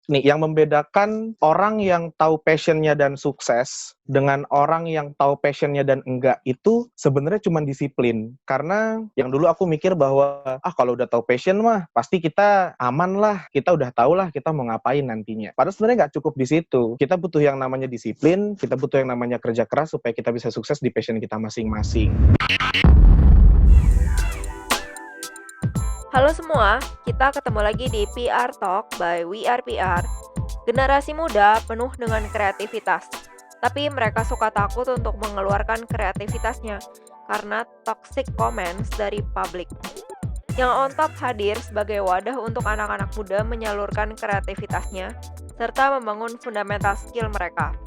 nih, yang membedakan orang yang tahu passionnya dan sukses dengan orang yang tahu passionnya dan enggak itu sebenarnya cuma disiplin. Karena yang dulu aku mikir bahwa kalau udah tahu passion mah pasti kita aman lah, kita udah tahu lah kita mau ngapain nantinya. Padahal sebenarnya nggak cukup di situ. Kita butuh yang namanya disiplin, kita butuh yang namanya kerja keras supaya kita bisa sukses di passion kita masing-masing. Halo semua, kita ketemu lagi di PR Talk by We Are PR. Generasi muda penuh dengan kreativitas, tapi mereka suka takut untuk mengeluarkan kreativitasnya karena toxic comments dari publik. Yang on top hadir sebagai wadah untuk anak-anak muda menyalurkan kreativitasnya, serta membangun fundamental skill mereka.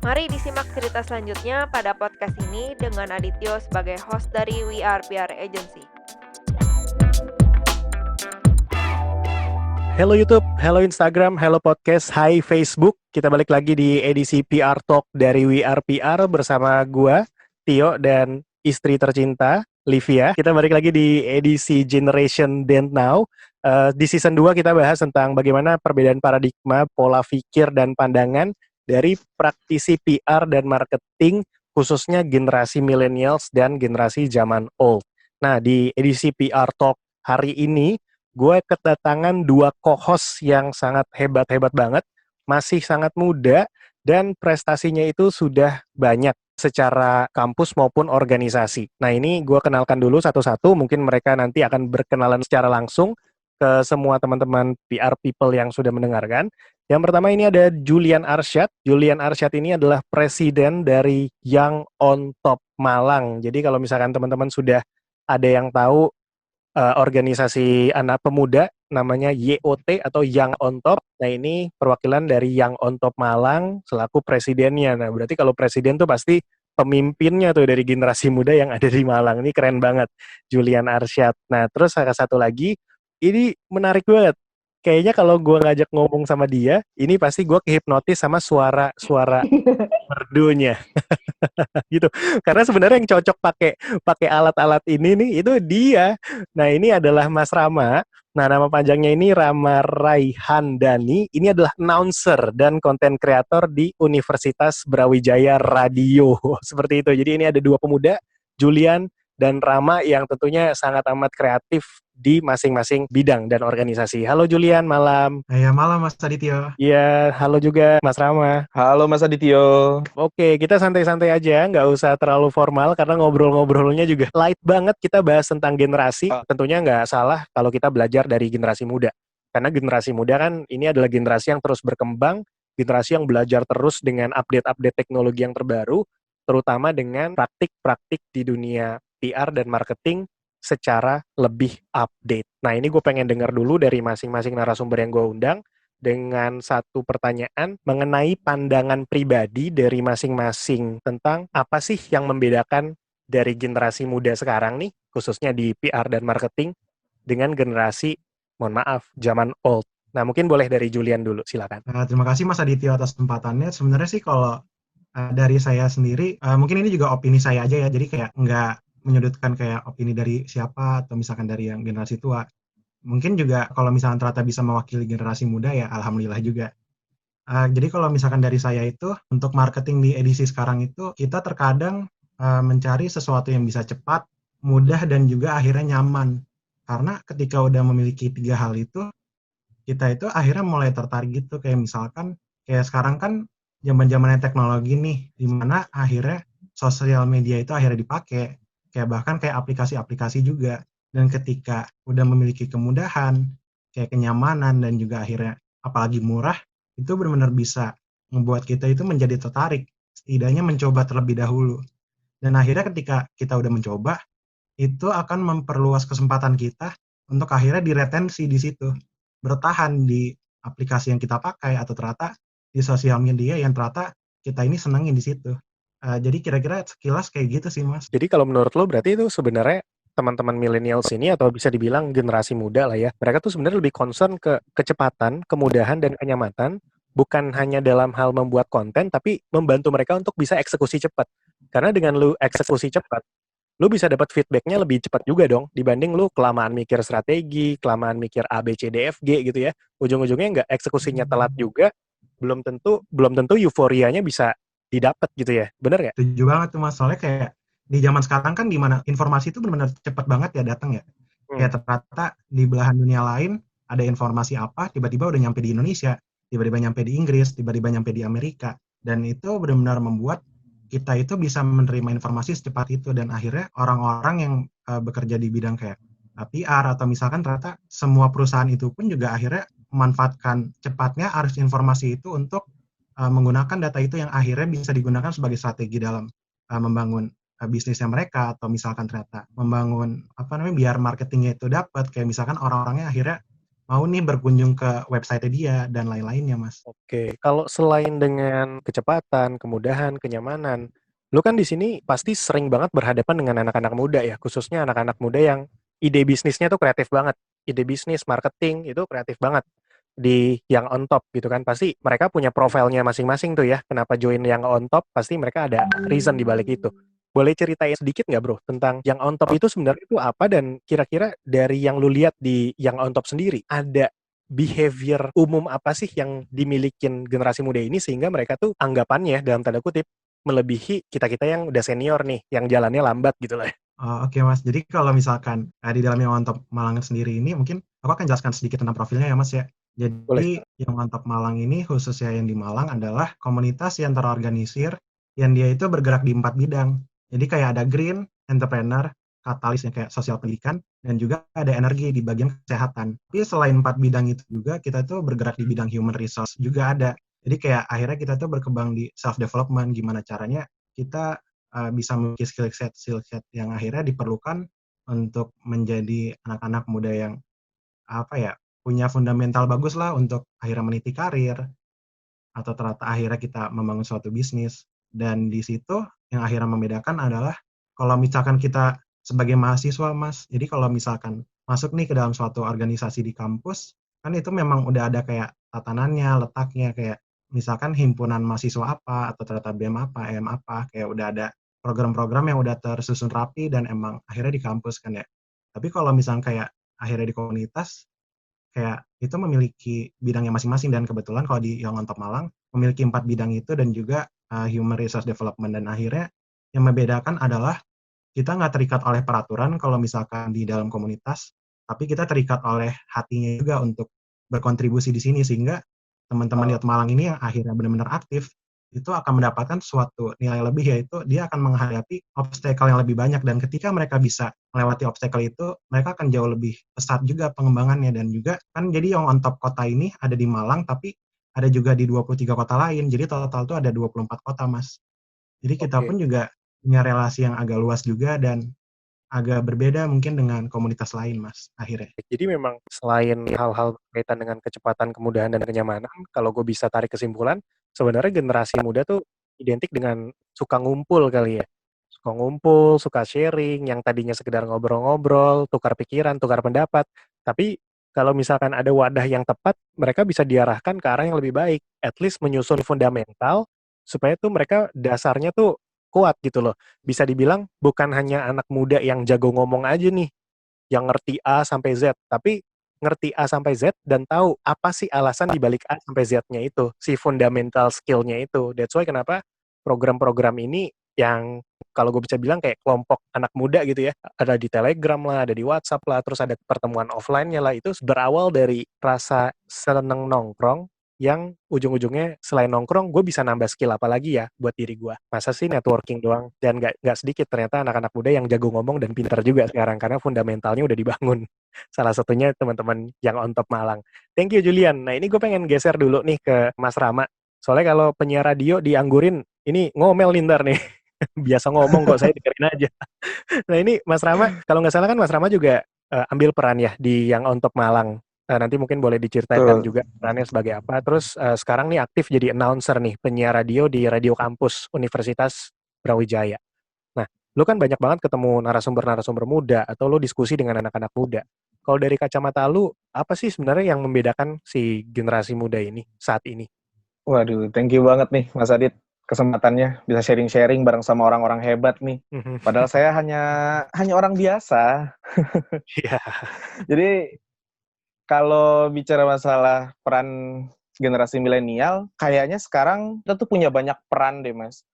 Mari disimak cerita selanjutnya pada podcast ini dengan Adityo sebagai host dari We Are PR Agency. Hello YouTube, hello Instagram, hello podcast, hai Facebook. Kita balik lagi di edisi PR Talk dari We Are PR bersama gua, Tio, dan istri tercinta, Livia. Kita balik lagi di edisi Generation Then Now. Di season 2 kita bahas tentang bagaimana perbedaan paradigma, pola pikir, dan pandangan dari praktisi PR dan marketing, khususnya generasi millennials dan generasi zaman old. Nah, di edisi PR Talk hari ini, gue kedatangan dua co-host yang sangat hebat-hebat banget, masih sangat muda, dan prestasinya itu sudah banyak secara kampus maupun organisasi. Nah, ini gue kenalkan dulu satu-satu, mungkin mereka nanti akan berkenalan secara langsung ke semua teman-teman PR people yang sudah mendengarkan. Yang pertama ini ada Julian Arsyad. Julian Arsyad ini adalah presiden dari Young on Top Malang. Jadi kalau misalkan teman-teman sudah ada yang tahu organisasi anak pemuda namanya YOT atau Young on Top. Nah, ini perwakilan dari Young on Top Malang selaku presidennya. Nah, berarti kalau presiden tuh pasti pemimpinnya tuh dari generasi muda yang ada di Malang. Ini keren banget, Julian Arsyad. Nah, terus ada satu lagi, ini menarik banget. Kayaknya kalau gue ngajak ngomong sama dia, ini pasti gue kehipnotis sama suara merdunya. Gitu. Karena sebenarnya yang cocok pakai alat-alat ini nih itu dia. Nah, ini adalah Mas Rama. Nah, nama panjangnya ini Rama Raihandani. Ini adalah announcer dan konten kreator di Universitas Brawijaya Radio. Seperti itu. Jadi ini ada dua pemuda, Julian dan Rama, yang tentunya sangat amat kreatif di masing-masing bidang dan organisasi. Halo Julian, malam. Ya, malam Mas Adityo. Iya, halo juga Mas Rama. Halo Mas Adityo. Oke, kita santai-santai aja, nggak usah terlalu formal karena ngobrol-ngobrolnya juga light banget. Kita bahas tentang generasi, tentunya nggak salah kalau kita belajar dari generasi muda. Karena generasi muda kan ini adalah generasi yang terus berkembang, generasi yang belajar terus dengan update-update teknologi yang terbaru, terutama dengan praktik-praktik di dunia PR dan marketing secara lebih update. Nah, ini gue pengen dengar dulu dari masing-masing narasumber yang gue undang, dengan satu pertanyaan mengenai pandangan pribadi dari masing-masing tentang apa sih yang membedakan dari generasi muda sekarang nih, khususnya di PR dan marketing, dengan generasi, mohon maaf, zaman old. Nah, mungkin boleh dari Julian dulu, silakan. Terima kasih Mas Adityo atas kesempatannya. Sebenarnya sih kalau dari saya sendiri, mungkin ini juga opini saya aja ya, jadi kayak nggak menyudutkan kayak opini dari siapa atau misalkan dari yang generasi tua. Mungkin juga kalau misalkan ternyata bisa mewakili generasi muda ya alhamdulillah juga. Jadi kalau misalkan dari saya itu, untuk marketing di edisi sekarang itu, kita terkadang mencari sesuatu yang bisa cepat, mudah, dan juga akhirnya nyaman. Karena ketika udah memiliki 3 hal itu, kita itu akhirnya mulai tertarik gitu. Kayak misalkan, kayak sekarang kan zaman-zamannya teknologi nih, di mana akhirnya sosial media itu akhirnya dipakai. Kayak bahkan kayak aplikasi-aplikasi juga. Dan ketika udah memiliki kemudahan, kayak kenyamanan, dan juga akhirnya apalagi murah, itu benar-benar bisa membuat kita itu menjadi tertarik, setidaknya mencoba terlebih dahulu. Dan akhirnya ketika kita udah mencoba, itu akan memperluas kesempatan kita untuk akhirnya diretensi di situ, bertahan di aplikasi yang kita pakai, atau ternyata di sosial media yang ternyata kita ini senangin di situ. Jadi kira-kira sekilas kayak gitu sih, Mas. Jadi kalau menurut lo berarti itu sebenarnya teman-teman millennials ini, atau bisa dibilang generasi muda lah ya, mereka tuh sebenarnya lebih concern ke kecepatan, kemudahan, dan kenyamanan, bukan hanya dalam hal membuat konten, tapi membantu mereka untuk bisa eksekusi cepat. Karena dengan lu eksekusi cepat, lu bisa dapat feedbacknya lebih cepat juga dong dibanding lu kelamaan mikir strategi, kelamaan mikir A, B, C, D, F, G gitu ya. Ujung-ujungnya nggak eksekusinya telat juga, belum tentu euforianya bisa didapat gitu ya. Bener nggak? Setuju banget tuh Mas, soalnya kayak di zaman sekarang kan di mana informasi itu benar-benar cepat banget ya datang ya. Hmm. Kayak ternyata di belahan dunia lain ada informasi apa, tiba-tiba udah nyampe di Indonesia, tiba-tiba nyampe di Inggris, tiba-tiba nyampe di Amerika. Dan itu benar-benar membuat kita itu bisa menerima informasi secepat itu. Dan akhirnya orang-orang yang bekerja di bidang kayak PR atau misalkan ternyata semua perusahaan itu pun juga akhirnya memanfaatkan cepatnya arus informasi itu untuk menggunakan data itu yang akhirnya bisa digunakan sebagai strategi dalam membangun bisnisnya mereka, atau misalkan ternyata membangun biar marketingnya itu dapat, kayak misalkan orang-orangnya akhirnya mau nih berkunjung ke website dia dan lain-lainnya Mas. Oke, kalau selain dengan kecepatan, kemudahan, kenyamanan, lu kan di sini pasti sering banget berhadapan dengan anak-anak muda ya, khususnya anak-anak muda yang ide bisnisnya tuh kreatif banget. Ide bisnis, marketing itu kreatif banget di yang on top gitu kan. Pasti mereka punya profilnya masing-masing tuh ya. Kenapa join yang on top? Pasti mereka ada reason di balik itu. Boleh ceritain sedikit nggak bro tentang yang on top itu sebenarnya itu apa, dan kira-kira dari yang lu lihat di yang on top sendiri ada behavior umum apa sih yang dimilikin generasi muda ini sehingga mereka tuh anggapannya dalam tanda kutip melebihi kita-kita yang udah senior nih, yang jalannya lambat gitu lah. Oke Mas, jadi kalau misalkan di dalam yang on top Malang sendiri ini mungkin aku akan jelaskan sedikit tentang profilnya ya Mas ya. Boleh. Jadi yang on top Malang ini khususnya yang di Malang adalah komunitas yang terorganisir yang dia itu bergerak di 4 bidang. Jadi kayak ada green, entrepreneur, katalis yang kayak sosial pendidikan, dan juga ada energi di bagian kesehatan. Tapi selain 4 bidang itu juga kita tuh bergerak di bidang human resource juga ada. Jadi kayak akhirnya kita tuh berkembang di self development, gimana caranya kita bisa memiliki skill set yang akhirnya diperlukan untuk menjadi anak-anak muda yang punya fundamental bagus lah untuk akhirnya meniti karir, atau ternyata akhirnya kita membangun suatu bisnis. Dan di situ yang akhirnya membedakan adalah kalau misalkan kita sebagai mahasiswa Mas, jadi kalau misalkan masuk nih ke dalam suatu organisasi di kampus, kan itu memang udah ada kayak tatanannya, letaknya, kayak misalkan himpunan mahasiswa apa, atau ternyata BEM apa, EM apa, kayak udah ada program-program yang udah tersusun rapi dan emang akhirnya di kampus kan ya. Tapi kalau misalkan kayak akhirnya di komunitas, kayak itu memiliki bidangnya masing-masing, dan kebetulan kalau di Young on Top Malang memiliki 4 bidang itu dan juga human resource development, dan akhirnya yang membedakan adalah kita nggak terikat oleh peraturan kalau misalkan di dalam komunitas, tapi kita terikat oleh hatinya juga untuk berkontribusi di sini, sehingga teman-teman di Young Malang ini yang akhirnya benar-benar aktif itu akan mendapatkan suatu nilai lebih, yaitu dia akan menghadapi obstacle yang lebih banyak, dan ketika mereka bisa melewati obstacle itu, mereka akan jauh lebih pesat juga pengembangannya. Dan juga kan jadi yang on top kota ini ada di Malang, tapi ada juga di 23 kota lain, jadi total tuh ada 24 kota Mas. Jadi kita Oke. pun juga punya relasi yang agak luas juga dan agak berbeda mungkin dengan komunitas lain Mas akhirnya. Jadi memang selain hal-hal berkaitan dengan kecepatan, kemudahan, dan kenyamanan, kalau gue bisa tarik kesimpulan, sebenarnya generasi muda tuh identik dengan suka ngumpul kali ya. Suka ngumpul, suka sharing, yang tadinya sekedar ngobrol-ngobrol, tukar pikiran, tukar pendapat. Tapi kalau misalkan ada wadah yang tepat, mereka bisa diarahkan ke arah yang lebih baik. At least menyusun fundamental, supaya tuh mereka dasarnya tuh kuat gitu loh. Bisa dibilang bukan hanya anak muda yang jago ngomong aja nih, yang ngerti A sampai Z, tapi ngerti A sampai Z dan tahu apa sih alasan di balik A sampai Z-nya itu, si fundamental skill-nya itu. That's why kenapa program-program ini yang kalau gue bisa bilang kayak kelompok anak muda gitu ya, ada di Telegram lah, ada di WhatsApp lah, terus ada pertemuan offline-nya lah, itu berawal dari rasa seneng nongkrong yang ujung-ujungnya selain nongkrong, gue bisa nambah skill apa lagi ya buat diri gue. Masa sih networking doang? Dan nggak sedikit ternyata anak-anak muda yang jago ngomong dan pintar juga sekarang, karena fundamentalnya udah dibangun. Salah satunya teman-teman yang on top Malang. Thank you Julian. Nah ini gue pengen geser dulu nih ke Mas Rama. Soalnya kalau penyiar radio dianggurin, ini ngomel nih ntar nih. Biasa ngomong kok, saya dengerin aja. Nah ini Mas Rama, kalau nggak salah kan Mas Rama juga ambil peran ya di yang on top Malang. Nanti mungkin boleh diceritakan juga perannya sebagai apa. Terus sekarang nih aktif jadi announcer nih, penyiar radio di Radio Kampus Universitas Brawijaya. Nah, lu kan banyak banget ketemu narasumber-narasumber muda, atau lu diskusi dengan anak-anak muda. Kalau dari kacamata lu, apa sih sebenarnya yang membedakan si generasi muda ini saat ini? Waduh, thank you banget nih Mas Adit. kesempatannya bisa sharing-sharing bareng sama orang-orang hebat nih. Padahal saya hanya orang biasa. Iya. Jadi kalau bicara masalah peran generasi milenial, kayaknya sekarang kita tuh punya banyak peran deh, Mas.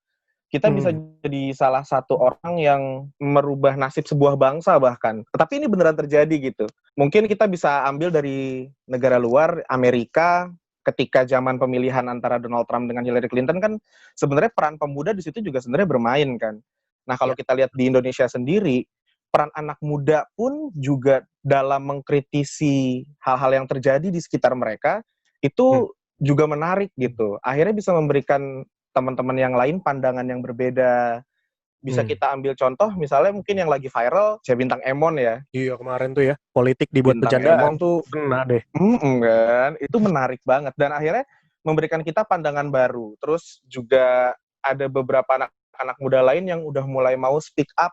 Kita bisa jadi salah satu orang yang merubah nasib sebuah bangsa bahkan. Tapi ini beneran terjadi gitu. Mungkin kita bisa ambil dari negara luar, Amerika, ketika zaman pemilihan antara Donald Trump dengan Hillary Clinton kan sebenarnya peran pemuda di situ juga sebenarnya bermain kan. Nah, kalau kita lihat di Indonesia sendiri, peran anak muda pun juga dalam mengkritisi hal-hal yang terjadi di sekitar mereka itu juga menarik gitu. Akhirnya bisa memberikan teman-teman yang lain pandangan yang berbeda. Bisa kita ambil contoh misalnya mungkin yang lagi viral, saya Bintang Emon ya. Iya, kemarin tuh ya, politik dibuat Bintang bercandaan. Emon tuh Kena deh. kan, itu menarik banget dan akhirnya memberikan kita pandangan baru. Terus juga ada beberapa anak-anak muda lain yang udah mulai mau speak up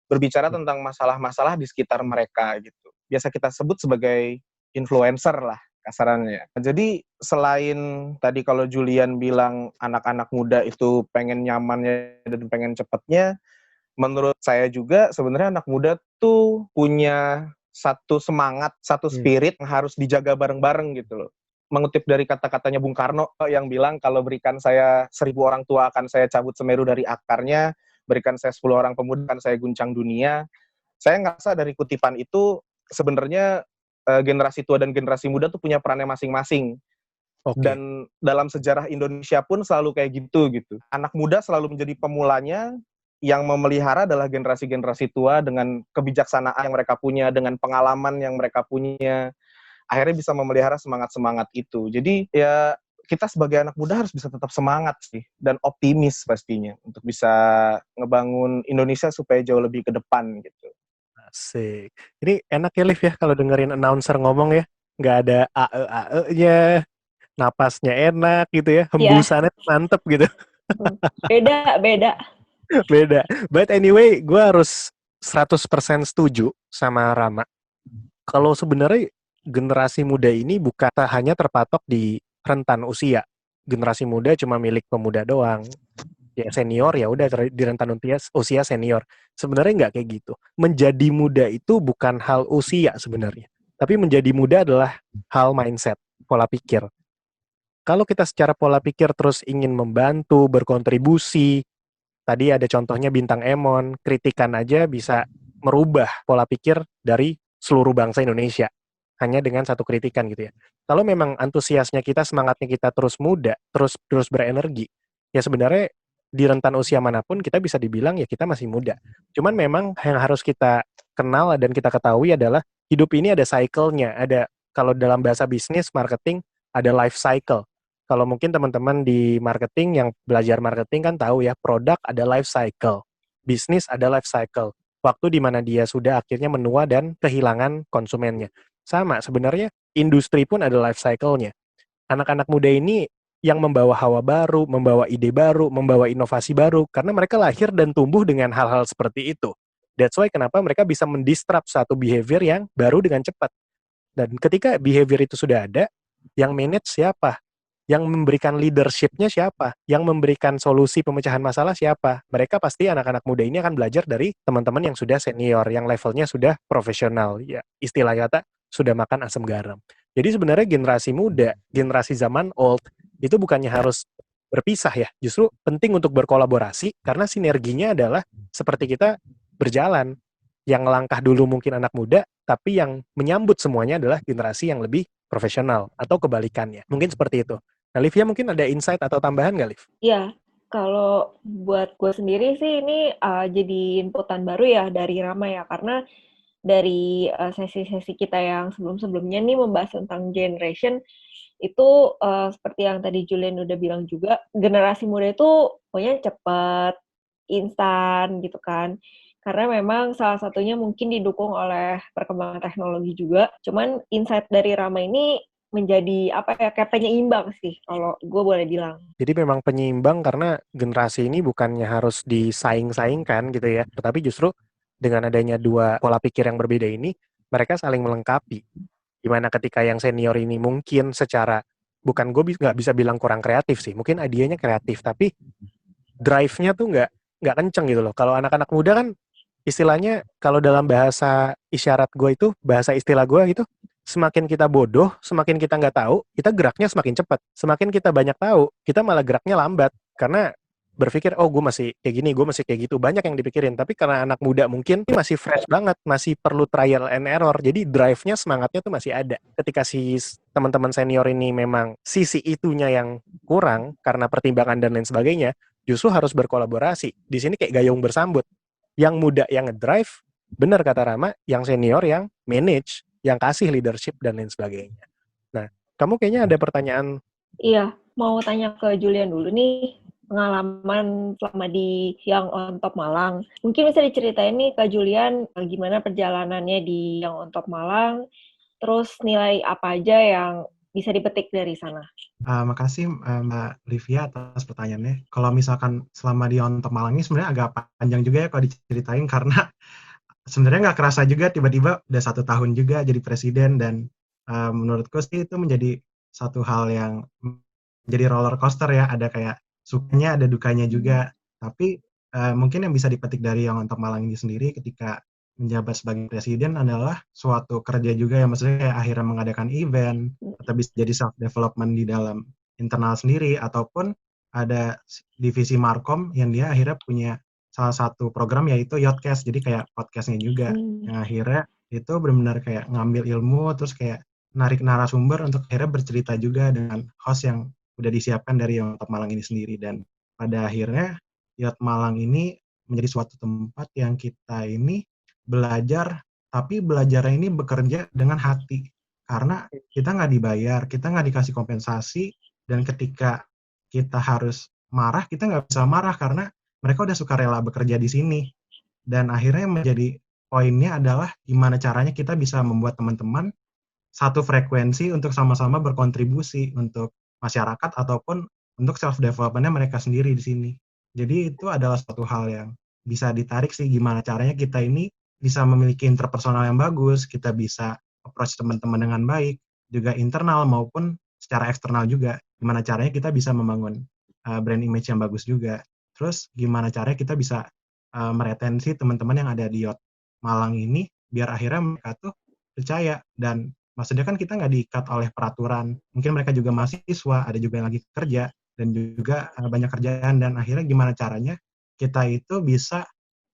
berbicara tentang masalah-masalah di sekitar mereka gitu. Biasa kita sebut sebagai influencer lah kasarannya. Jadi selain tadi kalau Julian bilang anak-anak muda itu pengen nyamannya dan pengen cepetnya, menurut saya juga sebenarnya anak muda tuh punya satu semangat, satu spirit yang harus dijaga bareng-bareng gitu loh. Mengutip dari kata-katanya Bung Karno yang bilang kalau berikan saya 1.000 orang tua akan saya cabut Semeru dari akarnya, berikan saya 10 orang pemuda akan saya guncang dunia. Saya ngerasa dari kutipan itu sebenarnya generasi tua dan generasi muda tuh punya perannya masing-masing. Oke. Dan dalam sejarah Indonesia pun selalu kayak gitu. Anak muda selalu menjadi pemulanya, yang memelihara adalah generasi-generasi tua dengan kebijaksanaan yang mereka punya, dengan pengalaman yang mereka punya. Akhirnya bisa memelihara semangat-semangat itu. Jadi ya kita sebagai anak muda harus bisa tetap semangat sih dan optimis pastinya untuk bisa ngebangun Indonesia supaya jauh lebih ke depan gitu. Asik. Ini enak ya, Liv ya, kalau dengerin announcer ngomong ya. Nggak ada ae-ae-nya, napasnya enak gitu ya, hembusannya mantep gitu. Beda. Beda. But anyway, gue harus 100% setuju sama Rama. Kalau sebenarnya generasi muda ini bukan hanya terpatok di rentan usia. Generasi muda cuma milik pemuda doang. Ya senior ya udah di rentan usia senior. Sebenarnya nggak kayak gitu. Menjadi muda itu bukan hal usia sebenarnya. Tapi menjadi muda adalah hal mindset, pola pikir. Kalau kita secara pola pikir terus ingin membantu, berkontribusi, tadi ada contohnya Bintang Emon, kritikan aja bisa merubah pola pikir dari seluruh bangsa Indonesia. Hanya dengan satu kritikan gitu ya. Kalau memang antusiasnya kita, semangatnya kita terus muda, terus berenergi, ya sebenarnya di rentan usia manapun kita bisa dibilang ya kita masih muda. Cuman memang yang harus kita kenal dan kita ketahui adalah hidup ini ada cycle-nya. Ada, kalau dalam bahasa bisnis, marketing, ada life cycle. Kalau mungkin teman-teman di marketing yang belajar marketing kan tahu ya, produk ada life cycle, bisnis ada life cycle, waktu di mana dia sudah akhirnya menua dan kehilangan konsumennya. Sama, sebenarnya industri pun ada life cycle-nya. Anak-anak muda ini yang membawa hawa baru, membawa ide baru, membawa inovasi baru, karena mereka lahir dan tumbuh dengan hal-hal seperti itu. That's why kenapa mereka bisa mendisrupt suatu behavior yang baru dengan cepat. Dan ketika behavior itu sudah ada, yang manage siapa? Yang memberikan leadership-nya siapa? Yang memberikan solusi pemecahan masalah siapa? Mereka pasti anak-anak muda ini akan belajar dari teman-teman yang sudah senior, yang levelnya sudah profesional. Ya, istilah kata, sudah makan asam garam. Jadi sebenarnya generasi muda, generasi zaman old, itu bukannya harus berpisah ya. Justru penting untuk berkolaborasi, karena sinerginya adalah seperti kita berjalan. Yang langkah dulu mungkin anak muda, tapi yang menyambut semuanya adalah generasi yang lebih profesional, atau kebalikannya. Mungkin seperti itu. Nah, Livia mungkin ada insight atau tambahan nggak, Liv? Iya, kalau buat gue sendiri sih ini jadi inputan baru ya dari Rama ya, karena dari sesi-sesi kita yang sebelum-sebelumnya nih membahas tentang generation, itu seperti yang tadi Julian udah bilang juga, generasi muda itu pokoknya cepat, instan gitu kan. Karena memang salah satunya mungkin didukung oleh perkembangan teknologi juga. Cuman insight dari Rama ini menjadi apa ya, kayak penyeimbang sih kalau gue boleh bilang. Jadi memang penyeimbang karena generasi ini bukannya harus disaing-saingkan gitu ya, tetapi justru dengan adanya dua pola pikir yang berbeda ini, mereka saling melengkapi. Dimana ketika yang senior ini mungkin secara, bukan gue nggak bisa bilang kurang kreatif sih, mungkin idenya kreatif, tapi drive-nya tuh nggak kenceng gitu loh. Kalau anak-anak muda kan istilahnya kalau dalam bahasa isyarat gue itu, bahasa istilah gue gitu, semakin kita bodoh, semakin kita nggak tahu, kita geraknya semakin cepat. Semakin kita banyak tahu, kita malah geraknya lambat. Karena berpikir, oh gue masih kayak gini, gue masih kayak gitu. Banyak yang dipikirin. Tapi karena anak muda mungkin masih fresh banget, masih perlu trial and error. Jadi drive-nya, semangatnya tuh masih ada. Ketika si teman-teman senior ini memang sisi itunya yang kurang, karena pertimbangan dan lain sebagainya, justru harus berkolaborasi. Di sini kayak gayung bersambut. Yang muda yang ngedrive, benar kata Rama, yang senior yang manage, yang kasih leadership dan lain sebagainya. Nah, kamu kayaknya ada pertanyaan. Iya, mau tanya ke Julian dulu nih, pengalaman selama di Young on Top Malang. Mungkin bisa diceritain nih ke Julian gimana perjalanannya di Young on Top Malang, terus nilai apa aja yang bisa dipetik dari sana. Makasih Mbak Livia atas pertanyaannya. Kalau misalkan selama di On Top Malang ini sebenarnya agak panjang juga ya kalau diceritain karena sebenarnya nggak kerasa juga tiba-tiba udah 1 tahun juga jadi presiden dan menurutku sih itu menjadi satu hal yang menjadi roller coaster ya. Ada kayak sukanya, ada dukanya juga. Tapi mungkin yang bisa dipetik dari yang On Top Malang ini sendiri ketika menjabat sebagai presiden adalah suatu kerja juga yang maksudnya kayak akhirnya mengadakan event atau bisa jadi self development di dalam internal sendiri ataupun ada divisi Markom yang dia akhirnya punya salah satu program yaitu Yotcast, jadi kayak podcastnya juga yang akhirnya itu benar-benar kayak ngambil ilmu terus kayak narik narasumber untuk akhirnya bercerita juga dengan host yang udah disiapkan dari Yacht Malang ini sendiri. Dan pada akhirnya Yacht Malang ini menjadi suatu tempat yang kita ini belajar, tapi belajarnya ini bekerja dengan hati. Karena kita nggak dibayar, kita nggak dikasih kompensasi, dan ketika kita harus marah, kita nggak bisa marah karena mereka udah sukarela bekerja di sini. Dan akhirnya menjadi poinnya adalah gimana caranya kita bisa membuat teman-teman satu frekuensi untuk sama-sama berkontribusi untuk masyarakat ataupun untuk self-development-nya mereka sendiri di sini. Jadi itu adalah suatu hal yang bisa ditarik sih gimana caranya kita ini bisa memiliki interpersonal yang bagus, kita bisa approach teman-teman dengan baik, juga internal maupun secara eksternal juga. Gimana caranya kita bisa membangun brand image yang bagus juga. Terus gimana caranya kita bisa meretensi teman-teman yang ada di Yacht Malang ini biar akhirnya mereka tuh percaya. Dan maksudnya kan kita nggak diikat oleh peraturan. Mungkin mereka juga mahasiswa, ada juga yang lagi kerja dan juga banyak kerjaan. Dan akhirnya gimana caranya kita itu bisa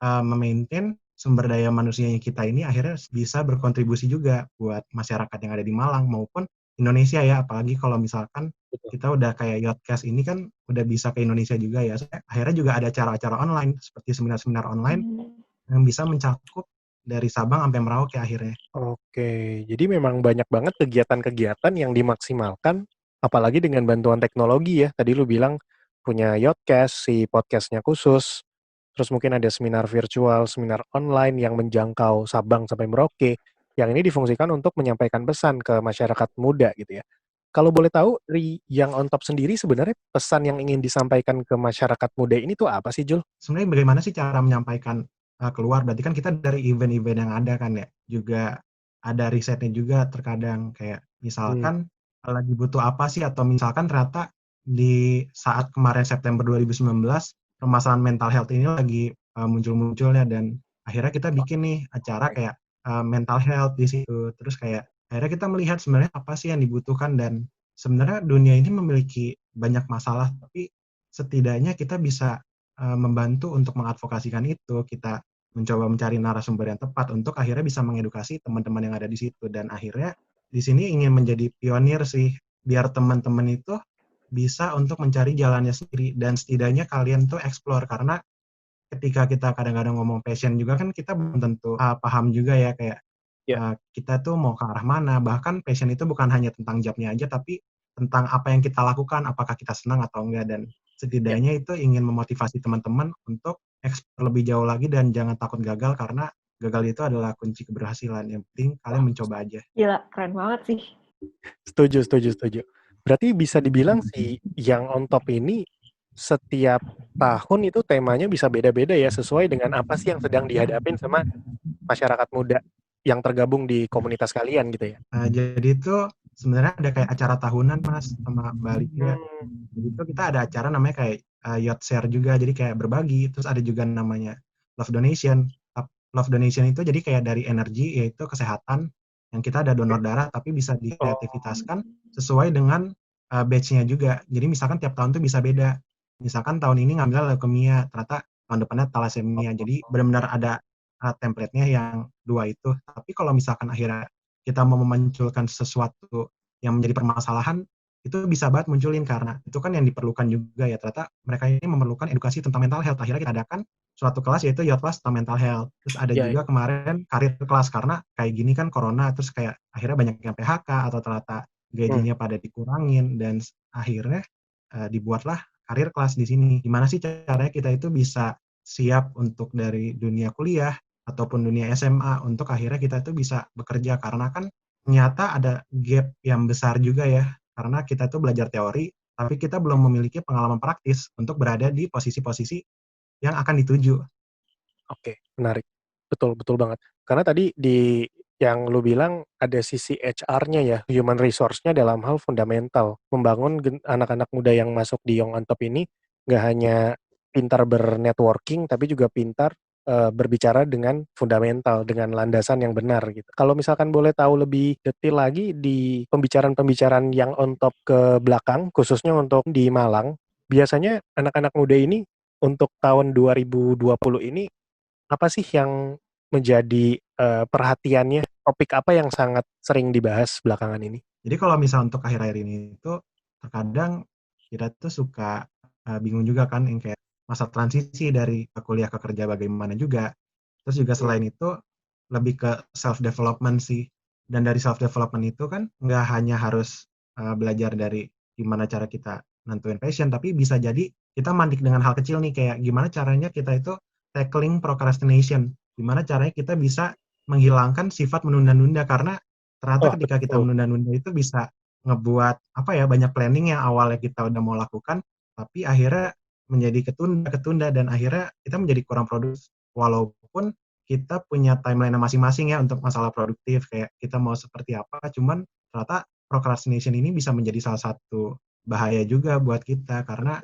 memaintain sumber daya manusianya kita ini akhirnya bisa berkontribusi juga buat masyarakat yang ada di Malang maupun Indonesia ya, apalagi kalau misalkan kita udah kayak Yotcast ini kan udah bisa ke Indonesia juga ya. Akhirnya juga ada acara-acara online seperti seminar-seminar online yang bisa mencakup dari Sabang sampai Merauke akhirnya. Oke, jadi memang banyak banget kegiatan-kegiatan yang dimaksimalkan, apalagi dengan bantuan teknologi ya. Tadi lu bilang punya Yotcast, si podcastnya khusus, terus mungkin ada seminar virtual, seminar online yang menjangkau Sabang sampai Merauke, yang ini difungsikan untuk menyampaikan pesan ke masyarakat muda gitu ya. Kalau boleh tahu, dari yang on top sendiri sebenarnya pesan yang ingin disampaikan ke masyarakat muda ini tuh apa sih, Jul? Sebenarnya bagaimana sih cara menyampaikan keluar? Berarti kan kita dari event-event yang ada kan ya, juga ada risetnya juga terkadang kayak misalkan lagi butuh apa sih, atau misalkan ternyata di saat kemarin September 2019 permasalahan mental health ini lagi muncul-munculnya dan akhirnya kita bikin nih acara kayak mental health di situ. Terus kayak akhirnya kita melihat sebenarnya apa sih yang dibutuhkan dan sebenarnya dunia ini memiliki banyak masalah tapi setidaknya kita bisa membantu untuk mengadvokasikan itu. Kita mencoba mencari narasumber yang tepat untuk akhirnya bisa mengedukasi teman-teman yang ada di situ dan akhirnya di sini ingin menjadi pionir sih biar teman-teman itu bisa untuk mencari jalannya sendiri dan setidaknya kalian tuh explore karena ketika kita kadang-kadang ngomong passion juga kan kita belum tentu paham juga ya kayak kita tuh mau ke arah mana, bahkan passion itu bukan hanya tentang jobnya aja tapi tentang apa yang kita lakukan, apakah kita senang atau enggak dan setidaknya itu ingin memotivasi teman-teman untuk explore lebih jauh lagi dan jangan takut gagal karena gagal itu adalah kunci keberhasilan. Yang penting kalian mencoba aja. Gila, keren banget sih. Setuju. Berarti bisa dibilang si yang on top ini setiap tahun itu temanya bisa beda-beda ya sesuai dengan apa sih yang sedang dihadapin sama masyarakat muda yang tergabung di komunitas kalian gitu ya. Jadi itu sebenarnya ada kayak acara tahunan Mas sama Bali ya. Jadi itu kita ada acara namanya kayak yacht share juga, jadi kayak berbagi. Terus ada juga namanya love donation. Love donation itu jadi kayak dari energi, yaitu kesehatan, yang kita ada donor darah tapi bisa Oh, dikreativitaskan sesuai dengan batch-nya juga. Jadi misalkan tiap tahun tuh bisa beda. Misalkan tahun ini ngambil leukemia, ternyata tahun depannya thalassemia. Jadi benar-benar ada template-nya yang dua itu. Tapi kalau misalkan akhirnya kita mau memunculkan sesuatu yang menjadi permasalahan, itu bisa banget munculin karena itu kan yang diperlukan juga ya. Ternyata mereka ini memerlukan edukasi tentang mental health. Akhirnya kita adakan suatu kelas yaitu youth class tentang mental health. Terus ada ya, juga kemarin karir kelas karena kayak gini kan corona, terus kayak akhirnya banyak yang PHK atau ternyata gajinya pada dikurangin dan akhirnya dibuatlah karir kelas di sini. Gimana sih caranya kita itu bisa siap untuk dari dunia kuliah ataupun dunia SMA untuk akhirnya kita itu bisa bekerja karena kan ternyata ada gap yang besar juga ya karena kita tuh belajar teori tapi kita belum memiliki pengalaman praktis untuk berada di posisi-posisi yang akan dituju. oke, menarik. Betul, betul banget. Karena tadi di yang lu bilang ada sisi HR-nya ya, human resource-nya dalam hal fundamental. Membangun anak-anak muda yang masuk di Young on Top ini nggak hanya pintar bernetworking, tapi juga pintar berbicara dengan fundamental, dengan landasan yang benar gitu. Kalau misalkan boleh tahu lebih detail lagi di pembicaraan-pembicaraan yang on top ke belakang, khususnya untuk di Malang, biasanya anak-anak muda ini untuk tahun 2020 ini apa sih yang menjadi perhatiannya? Topik apa yang sangat sering dibahas belakangan ini? Jadi kalau misal untuk akhir-akhir ini itu terkadang kita tuh suka bingung juga kan yang kayak masa transisi dari kuliah ke kerja bagaimana juga. Terus juga Hmm. selain itu lebih ke self development sih. Dan dari self development itu kan nggak hanya harus belajar dari gimana cara kita nentuin passion, tapi bisa jadi kita mandik dengan hal kecil nih kayak gimana caranya kita itu tackling procrastination. Gimana caranya kita bisa menghilangkan sifat menunda-nunda karena ternyata Oh, ketika kita betul. menunda-nunda itu bisa ngebuat apa ya banyak planning yang awalnya kita udah mau lakukan tapi akhirnya menjadi ketunda dan akhirnya kita menjadi kurang produktif walaupun kita punya timeline masing-masing ya untuk masalah produktif kayak kita mau seperti apa cuman ternyata procrastination ini bisa menjadi salah satu bahaya juga buat kita karena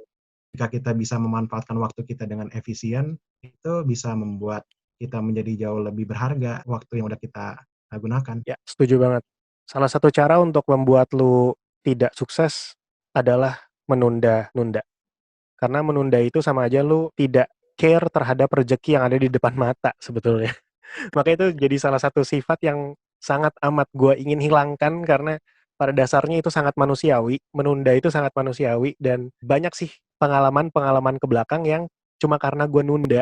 jika kita bisa memanfaatkan waktu kita dengan efisien itu bisa membuat kita menjadi jauh lebih berharga waktu yang udah kita gunakan. Ya, setuju banget. Salah satu cara untuk membuat lu tidak sukses adalah menunda-nunda. Karena menunda itu sama aja lu tidak care terhadap rezeki yang ada di depan mata sebetulnya. Maka itu jadi salah satu sifat yang sangat amat gue ingin hilangkan karena pada dasarnya itu sangat manusiawi, menunda itu sangat manusiawi dan banyak sih pengalaman-pengalaman ke belakang yang cuma karena gue nunda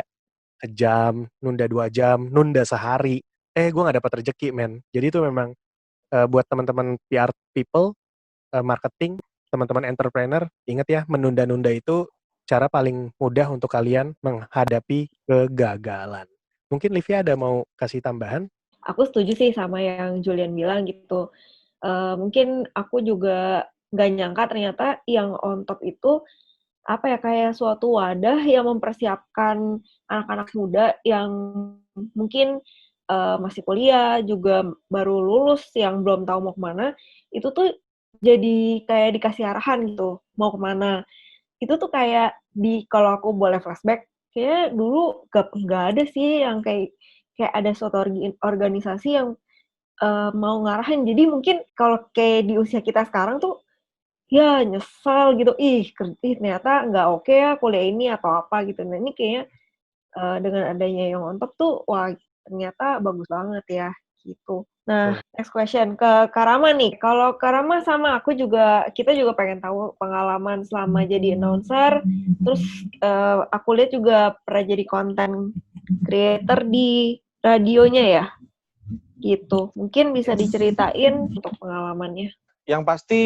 sejam, nunda 2 jam, nunda sehari, gue nggak dapat rezeki men. Jadi itu memang buat teman-teman PR people, marketing, teman-teman entrepreneur, ingat ya menunda-nunda itu cara paling mudah untuk kalian menghadapi kegagalan. Mungkin Livia ada mau kasih tambahan? Aku setuju sih sama yang Julian bilang gitu. Mungkin aku juga nggak nyangka ternyata yang on top itu apa ya kayak suatu wadah yang mempersiapkan anak-anak muda yang mungkin masih kuliah juga baru lulus yang belum tahu mau kemana itu tuh jadi kayak dikasih arahan gitu mau kemana itu tuh kayak di kalau aku boleh flashback kayak dulu nggak ada sih yang kayak ada suatu organisasi yang mau ngarahin jadi mungkin kalau kayak di usia kita sekarang tuh ya nyesel gitu, ih ternyata nggak oke ya kuliah ini atau apa gitu. Nah ini kayaknya dengan adanya yang on top tuh, wah ternyata bagus banget ya gitu. Nah Betul. next question ke Karama nih. Kalau Karama sama aku juga, kita juga pengen tahu pengalaman selama jadi announcer. Terus aku lihat juga pernah jadi content creator di radionya ya gitu. Mungkin bisa diceritain untuk pengalamannya. Yang pasti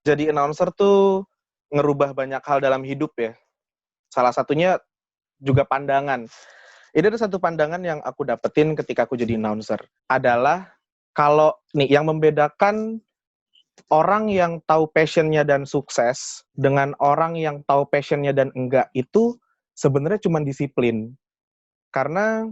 jadi announcer tuh ngerubah banyak hal dalam hidup ya. Salah satunya juga pandangan. Ini ada satu pandangan yang aku dapetin ketika aku jadi announcer. Adalah kalau nih yang membedakan orang yang tahu passionnya dan sukses dengan orang yang tahu passionnya dan enggak itu sebenarnya cuma disiplin. Karena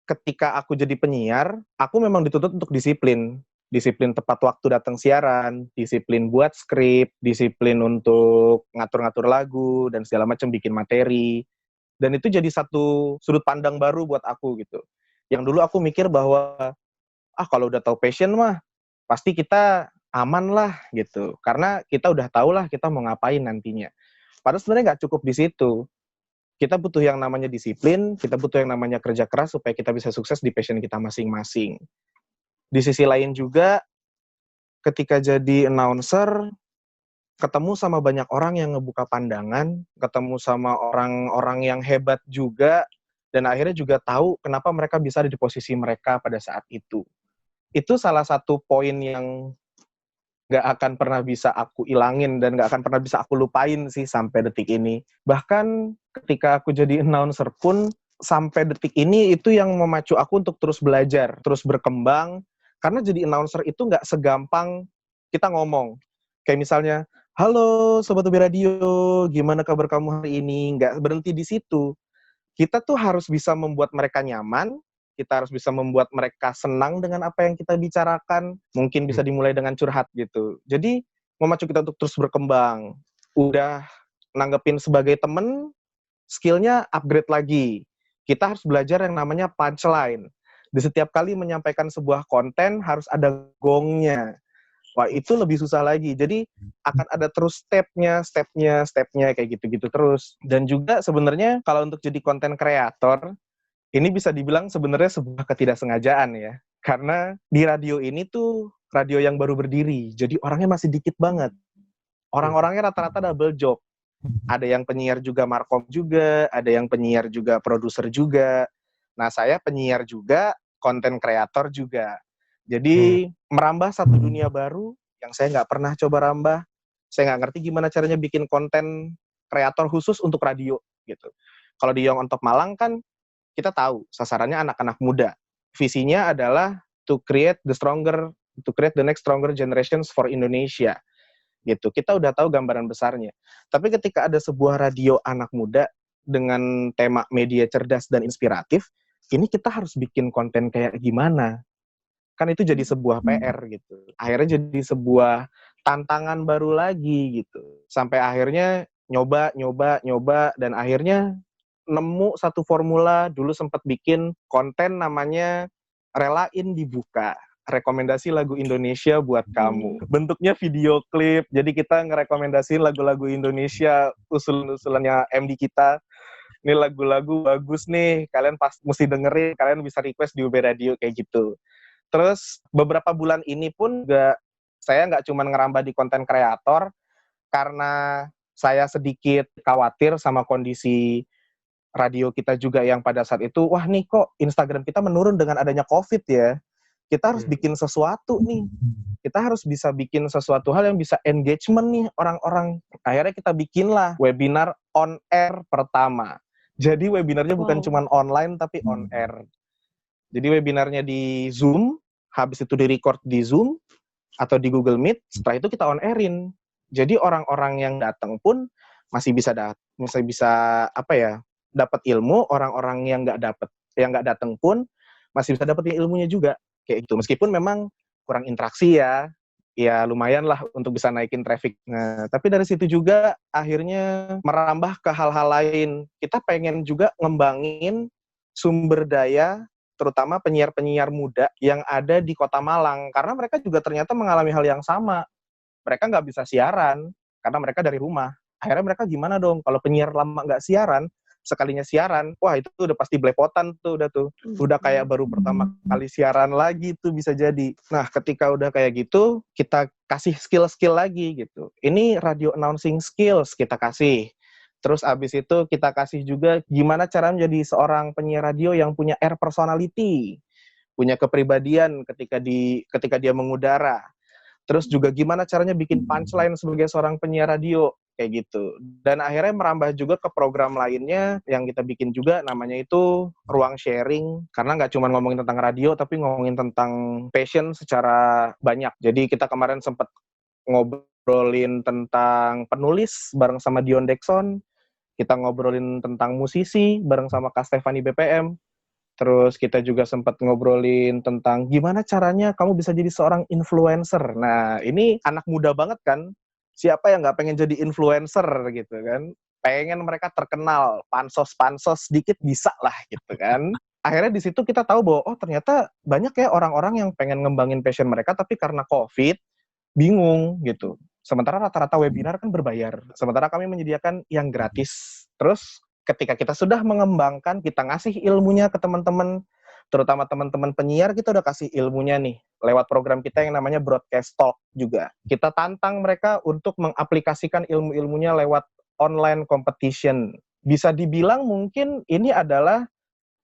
ketika aku jadi penyiar, aku memang dituntut untuk disiplin. Disiplin tepat waktu datang siaran, disiplin buat skrip, disiplin untuk ngatur-ngatur lagu, dan segala macam bikin materi. Dan itu jadi satu sudut pandang baru buat aku gitu. Yang dulu aku mikir bahwa, kalau udah tahu passion mah, pasti kita aman lah gitu. Karena kita udah tahu lah kita mau ngapain nantinya. Padahal sebenarnya nggak cukup di situ. Kita butuh yang namanya disiplin, kita butuh yang namanya kerja keras supaya kita bisa sukses di passion kita masing-masing. Di sisi lain juga, ketika jadi announcer, ketemu sama banyak orang yang ngebuka pandangan, ketemu sama orang-orang yang hebat juga, dan akhirnya juga tahu kenapa mereka bisa ada di posisi mereka pada saat itu. Itu salah satu poin yang gak akan pernah bisa aku ilangin dan gak akan pernah bisa aku lupain sih sampai detik ini. Bahkan ketika aku jadi announcer pun, sampai detik ini itu yang memacu aku untuk terus belajar, terus berkembang, karena jadi announcer itu gak segampang kita ngomong. Kayak misalnya, halo Sobat UB Radio, gimana kabar kamu hari ini? Gak berhenti di situ. Kita tuh harus bisa membuat mereka nyaman, kita harus bisa membuat mereka senang dengan apa yang kita bicarakan, mungkin bisa dimulai dengan curhat gitu. Jadi, memacu kita untuk terus berkembang. Udah nanggepin sebagai temen, skill-nya upgrade lagi. Kita harus belajar yang namanya punchline. Di setiap kali menyampaikan sebuah konten, harus ada gongnya. Wah, itu lebih susah lagi. Jadi, akan ada terus stepnya, kayak gitu-gitu terus. Dan juga sebenarnya, kalau untuk jadi konten kreator, ini bisa dibilang sebenarnya sebuah ketidaksengajaan ya. Karena di radio ini tuh radio yang baru berdiri, jadi orangnya masih dikit banget. Orang-orangnya rata-rata double job. Ada yang penyiar juga markom juga, ada yang penyiar juga produser juga. Nah, saya penyiar juga, konten kreator juga. Jadi merambah satu dunia baru yang saya nggak pernah coba rambah. Saya nggak ngerti gimana caranya bikin konten kreator khusus untuk radio gitu. Kalau di Young on Top Malang kan kita tahu sasarannya anak-anak muda. Visinya adalah to create the next stronger generations for Indonesia. Gitu. Kita udah tahu gambaran besarnya. Tapi ketika ada sebuah radio anak muda dengan tema media cerdas dan inspiratif, ini kita harus bikin konten kayak gimana? Kan itu jadi sebuah PR gitu. Akhirnya jadi sebuah tantangan baru lagi gitu. Sampai akhirnya nyoba dan akhirnya nemu satu formula. Dulu sempat bikin konten namanya Relain Dibuka, rekomendasi lagu Indonesia buat kamu. Bentuknya video klip, jadi kita ngerekomendasiin lagu-lagu Indonesia, usulan-usulannya MD kita. Ini lagu-lagu bagus nih, kalian mesti dengerin, kalian bisa request di UB Radio kayak gitu. Terus beberapa bulan ini pun saya nggak cuma ngerambah di konten kreator, karena saya sedikit khawatir sama kondisi radio kita juga yang pada saat itu, wah nih kok Instagram kita menurun dengan adanya COVID ya. Kita harus bikin sesuatu nih. Kita harus bisa bikin sesuatu hal yang bisa engagement nih orang-orang. Akhirnya kita bikinlah webinar on air pertama. Jadi webinarnya bukan cuma online tapi on air. Jadi webinarnya di Zoom, habis itu di-record di Zoom atau di Google Meet, setelah itu kita on airin. Jadi orang-orang yang datang pun masih bisa dapat ilmu, orang-orang yang nggak datang pun masih bisa dapat ilmunya juga kayak gitu. Meskipun memang kurang interaksi ya lumayan lah untuk bisa naikin traffic. Nah, tapi dari situ juga akhirnya merambah ke hal-hal lain. Kita pengen juga ngembangin sumber daya, terutama penyiar-penyiar muda yang ada di Kota Malang, karena mereka juga ternyata mengalami hal yang sama. Mereka nggak bisa siaran karena mereka dari rumah. Akhirnya mereka gimana dong? Kalau penyiar lama nggak siaran, sekalinya siaran, wah itu udah pasti belepotan tuh, udah kayak baru pertama kali siaran lagi tuh bisa jadi. Nah, ketika udah kayak gitu, kita kasih skill-skill lagi gitu. Ini radio announcing skills kita kasih. Terus abis itu kita kasih juga gimana cara menjadi seorang penyiar radio yang punya air personality, punya kepribadian ketika dia mengudara. Terus juga gimana caranya bikin punchline sebagai seorang penyiar radio, kayak gitu. Dan akhirnya merambah juga ke program lainnya yang kita bikin juga, namanya itu Ruang Sharing. Karena nggak cuma ngomongin tentang radio, tapi ngomongin tentang passion secara banyak. Jadi kita kemarin sempat ngobrolin tentang penulis bareng sama Dion Dexon. Kita ngobrolin tentang musisi bareng sama Kak Stefani BPM. Terus kita juga sempat ngobrolin tentang gimana caranya kamu bisa jadi seorang influencer. Nah, ini anak muda banget kan? Siapa yang nggak pengen jadi influencer gitu kan? Pengen mereka terkenal, pansos-pansos sedikit bisa lah gitu kan. Akhirnya di situ kita tahu bahwa, oh ternyata banyak ya orang-orang yang pengen ngembangin passion mereka, tapi karena COVID, bingung gitu. Sementara rata-rata webinar kan berbayar. Sementara kami menyediakan yang gratis. Terus ketika kita sudah mengembangkan, kita ngasih ilmunya ke teman-teman, terutama teman-teman penyiar, kita udah kasih ilmunya nih lewat program kita yang namanya Broadcast Talk juga. Kita tantang mereka untuk mengaplikasikan ilmu-ilmunya lewat online competition. Bisa dibilang mungkin ini adalah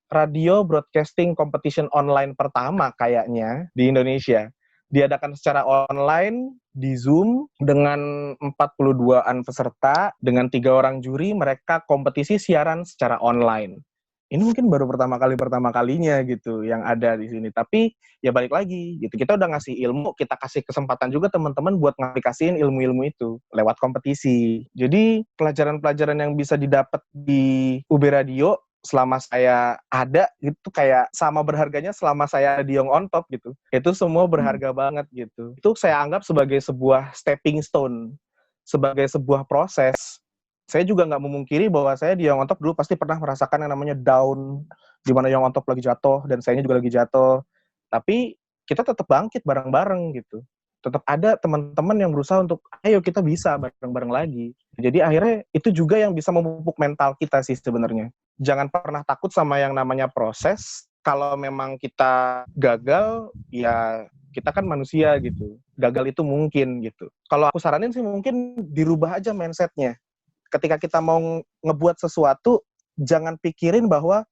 radio broadcasting competition online pertama kayaknya di Indonesia. Diadakan secara online di Zoom dengan 42-an peserta, dengan 3 orang juri, mereka kompetisi siaran secara online. Ini mungkin baru pertama kalinya gitu yang ada di sini. Tapi ya balik lagi gitu. Kita udah ngasih ilmu, kita kasih kesempatan juga teman-teman buat ngaplikasiin ilmu-ilmu itu lewat kompetisi. Jadi pelajaran-pelajaran yang bisa didapat di UB Radio selama saya ada itu kayak sama berharganya selama saya di Young on Top gitu. Itu semua berharga banget gitu. Itu saya anggap sebagai sebuah stepping stone, sebagai sebuah proses. Saya juga nggak memungkiri bahwa saya di Young on Top dulu pasti pernah merasakan yang namanya down, di mana Young on Top lagi jatuh dan saya juga lagi jatuh. Tapi kita tetap bangkit bareng-bareng gitu. Tetap ada teman-teman yang berusaha untuk ayo kita bisa bareng-bareng lagi. Jadi akhirnya itu juga yang bisa memupuk mental kita sih sebenarnya. Jangan pernah takut sama yang namanya proses. Kalau memang kita gagal, ya kita kan manusia gitu. Gagal itu mungkin gitu. Kalau aku saranin sih mungkin dirubah aja mindset-nya. Ketika kita mau ngebuat sesuatu, jangan pikirin bahwa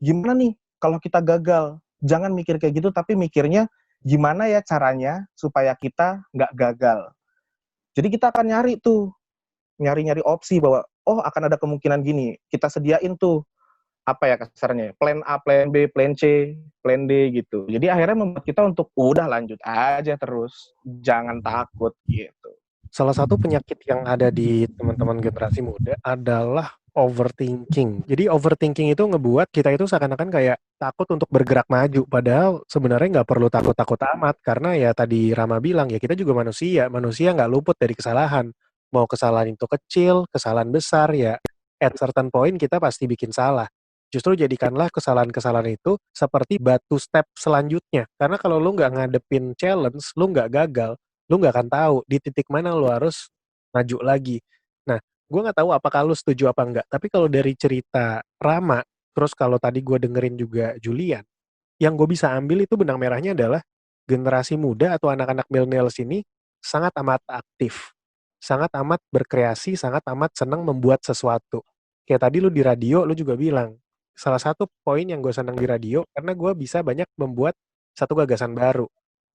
gimana nih kalau kita gagal. Jangan mikir kayak gitu, tapi mikirnya gimana ya caranya supaya kita nggak gagal. Jadi kita akan nyari opsi bahwa oh akan ada kemungkinan gini, kita sediain tuh apa ya kasarnya, plan A, plan B, plan C, plan D gitu. Jadi akhirnya membuat kita untuk udah lanjut aja terus, jangan takut gitu. Salah satu penyakit yang ada di teman-teman generasi muda adalah overthinking. Jadi overthinking itu ngebuat kita itu seakan-akan kayak takut untuk bergerak maju. Padahal sebenarnya nggak perlu takut-takut amat. Karena ya tadi Rama bilang, ya kita juga manusia. Manusia nggak luput dari kesalahan. Mau kesalahan itu kecil, kesalahan besar, ya at certain point kita pasti bikin salah. Justru jadikanlah kesalahan-kesalahan itu seperti batu step selanjutnya. Karena kalau lu nggak ngadepin challenge, lu nggak gagal, lu nggak akan tahu di titik mana lu harus maju lagi. Nah, gue nggak tahu apakah lu setuju apa enggak, tapi kalau dari cerita Rama, terus kalau tadi gue dengerin juga Julian, yang gue bisa ambil itu benang merahnya adalah generasi muda atau anak-anak millennials ini sangat amat aktif, sangat amat berkreasi, sangat amat senang membuat sesuatu. Kayak tadi lu di radio, lu juga bilang, salah satu poin yang gue senang di radio, karena gue bisa banyak membuat satu gagasan baru.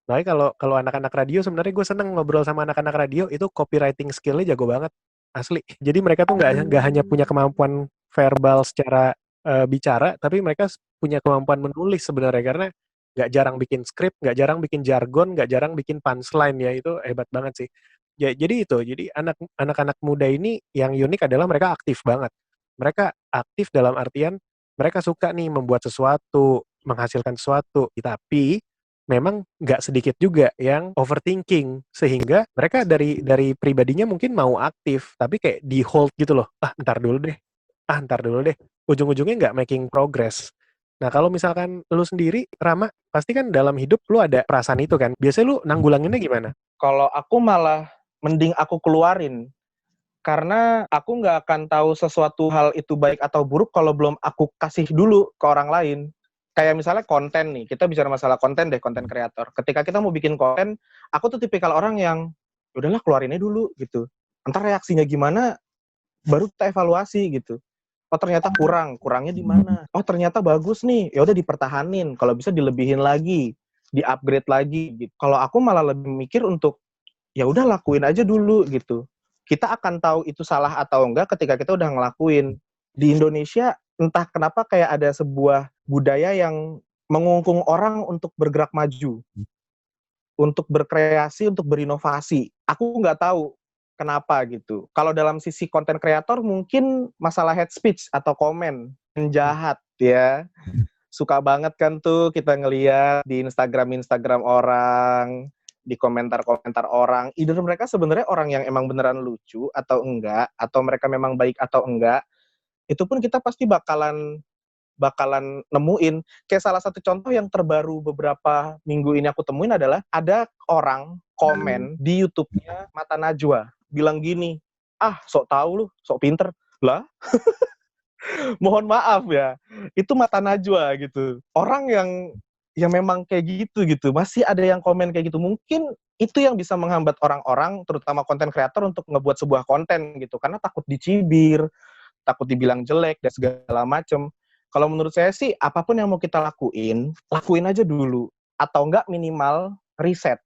Makanya kalau anak-anak radio sebenarnya gue seneng ngobrol sama anak-anak radio itu copywriting skill-nya jago banget, asli. Jadi mereka tuh nggak hanya punya kemampuan verbal secara bicara, tapi mereka punya kemampuan menulis sebenarnya karena nggak jarang bikin skrip, nggak jarang bikin jargon, nggak jarang bikin punchline ya itu hebat banget sih. Ya, jadi itu, jadi anak-anak muda ini yang unik adalah mereka aktif banget. Mereka aktif dalam artian mereka suka nih membuat sesuatu, menghasilkan sesuatu, tapi memang nggak sedikit juga yang overthinking sehingga mereka dari pribadinya mungkin mau aktif tapi kayak di hold gitu loh, ntar dulu deh, ujung-ujungnya nggak making progress. Nah kalau misalkan lu sendiri Rama pasti kan dalam hidup lu ada perasaan itu kan, biasanya lu nanggulanginnya gimana? Kalau aku malah mending aku keluarin, karena aku nggak akan tahu sesuatu hal itu baik atau buruk kalau belum aku kasih dulu ke orang lain. Kayak misalnya konten nih, kita bicara masalah konten deh, konten kreator. Ketika kita mau bikin konten, aku tuh tipikal orang yang, udahlah keluarinnya dulu gitu. Entar reaksinya gimana, baru kita evaluasi gitu. Oh ternyata kurangnya di mana? Oh ternyata bagus nih, ya udah dipertahanin. Kalau bisa dilebihin lagi, di-upgrade lagi gitu. Kalau aku malah lebih mikir untuk, ya udah lakuin aja dulu gitu. Kita akan tahu itu salah atau enggak ketika kita udah ngelakuin. Di Indonesia entah kenapa kayak ada sebuah budaya yang mengungkung orang untuk bergerak maju, untuk berkreasi, untuk berinovasi. Aku nggak tahu kenapa gitu. Kalau dalam sisi konten kreator mungkin masalah hate speech atau komen jahat ya. suka banget kan tuh kita ngeliat di Instagram orang, di komentar-komentar orang, either mereka sebenarnya orang yang emang beneran lucu atau enggak, atau mereka memang baik atau enggak, itu pun kita pasti bakalan bakalan nemuin. Kayak salah satu contoh yang terbaru beberapa minggu ini aku temuin adalah ada orang komen di YouTube-nya Mata Najwa bilang gini, ah sok tahu lu, sok pinter lah. Mohon maaf ya, itu Mata Najwa gitu. Orang yang memang kayak gitu masih ada yang komen kayak gitu. Mungkin itu yang bisa menghambat orang-orang, terutama konten kreator untuk ngebuat sebuah konten gitu, karena takut dicibir, takut dibilang jelek dan segala macem. Kalau menurut saya sih, apapun yang mau kita lakuin aja dulu. Atau enggak minimal riset.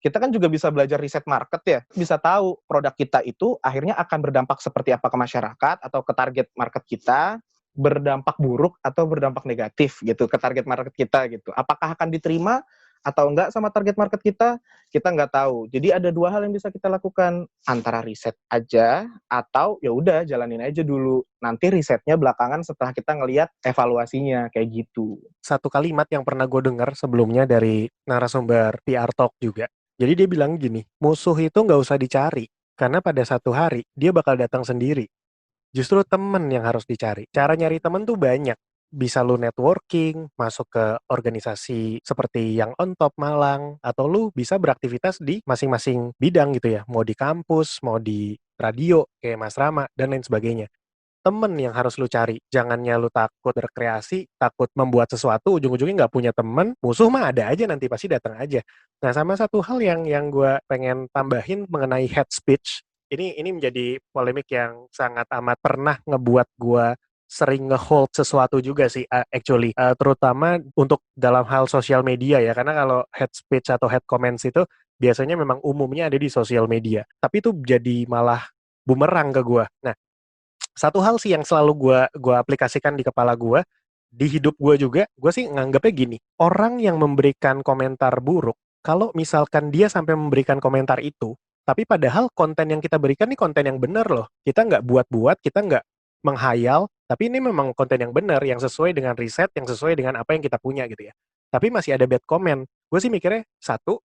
Kita kan juga bisa belajar riset market ya. Bisa tahu produk kita itu akhirnya akan berdampak seperti apa ke masyarakat atau ke target market kita, berdampak buruk atau berdampak negatif gitu ke target market kita gitu. Apakah akan diterima atau enggak sama target market kita nggak tahu. Jadi ada dua hal yang bisa kita lakukan, antara riset aja atau ya udah jalanin aja dulu. Nanti risetnya belakangan setelah kita ngelihat evaluasinya kayak gitu. Satu kalimat yang pernah gue dengar sebelumnya dari narasumber PR Talk juga. Jadi dia bilang gini, musuh itu nggak usah dicari, karena pada satu hari dia bakal datang sendiri. Justru temen yang harus dicari. Cara nyari temen tuh banyak. Bisa lu networking, masuk ke organisasi seperti yang on top Malang, atau lu bisa beraktivitas di masing-masing bidang gitu ya. Mau di kampus, mau di radio, kayak Mas Rama, dan lain sebagainya. Temen yang harus lu cari. Jangannya lu takut berkreasi, takut membuat sesuatu, ujung-ujungnya nggak punya temen, musuh mah ada aja nanti, pasti datang aja. Nah, sama satu hal yang gue pengen tambahin mengenai head speech, ini menjadi polemik yang sangat amat pernah ngebuat gue sering nge-hold sesuatu juga sih, actually. Terutama untuk dalam hal sosial media ya, karena kalau head speech atau head comments itu biasanya memang umumnya ada di sosial media. Tapi itu jadi malah bumerang ke gue. Nah, satu hal sih yang selalu gua aplikasikan di kepala gue, di hidup gue juga, gue sih nganggapnya gini, orang yang memberikan komentar buruk, kalau misalkan dia sampai memberikan komentar itu, tapi padahal konten yang kita berikan nih konten yang benar loh, kita nggak buat-buat, kita nggak menghayal, tapi ini memang konten yang benar, yang sesuai dengan riset, yang sesuai dengan apa yang kita punya gitu ya. Tapi masih ada bad comment, gue sih mikirnya, satu,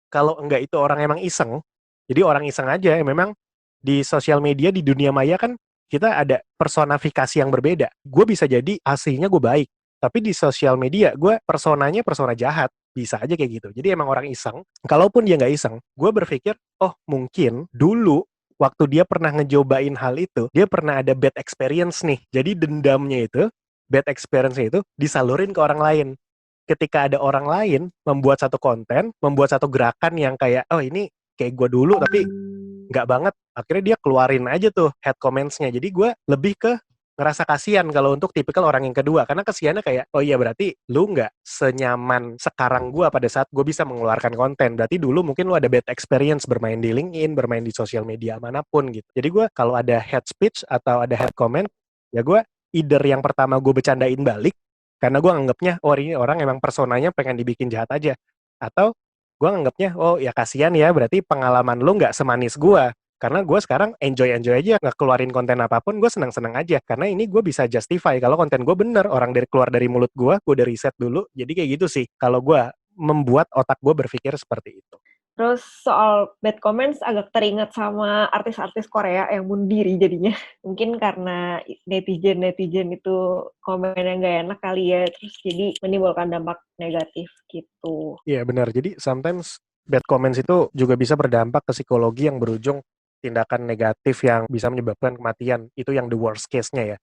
kalau enggak itu orang emang iseng, jadi orang iseng aja, ya memang di sosial media, di dunia maya kan kita ada personifikasi yang berbeda. Gue bisa jadi aslinya gue baik, tapi di sosial media gue personanya persona jahat. Bisa aja kayak gitu. Jadi emang orang iseng. Kalaupun dia nggak iseng, gue berpikir, oh mungkin dulu waktu dia pernah ngejobain hal itu, dia pernah ada bad experience nih. Jadi dendamnya itu, bad experience-nya itu disalurin ke orang lain. Ketika ada orang lain membuat satu konten, membuat satu gerakan yang kayak, oh ini kayak gue dulu tapi nggak banget, akhirnya dia keluarin aja tuh head comments-nya. Jadi gue lebih ke ngerasa kasihan kalau untuk tipikal orang yang kedua, karena kasihannya kayak, oh iya berarti lu nggak senyaman sekarang gue pada saat gue bisa mengeluarkan konten, berarti dulu mungkin lu ada bad experience bermain di LinkedIn, bermain di sosial media manapun gitu. Jadi gue kalau ada head speech atau ada head comment, ya gue either yang pertama gue bercandain balik, karena gue anggapnya, oh ini orang emang personanya pengen dibikin jahat aja, atau gue anggapnya, oh ya kasihan ya, berarti pengalaman lu nggak semanis gue. Karena gue sekarang enjoy aja, nggak keluarin konten apapun, gue senang-senang aja. Karena ini gue bisa justify kalau konten gue bener, orang keluar dari mulut gue udah riset dulu. Jadi kayak gitu sih, kalau gue membuat otak gue berpikir seperti itu. Terus soal bad comments agak teringat sama artis-artis Korea yang bunuh diri jadinya. Mungkin karena netizen itu komennya nggak enak kali ya, terus jadi menimbulkan dampak negatif gitu. Iya benar, jadi sometimes bad comments itu juga bisa berdampak ke psikologi yang berujung tindakan negatif yang bisa menyebabkan kematian. Itu yang the worst case-nya ya.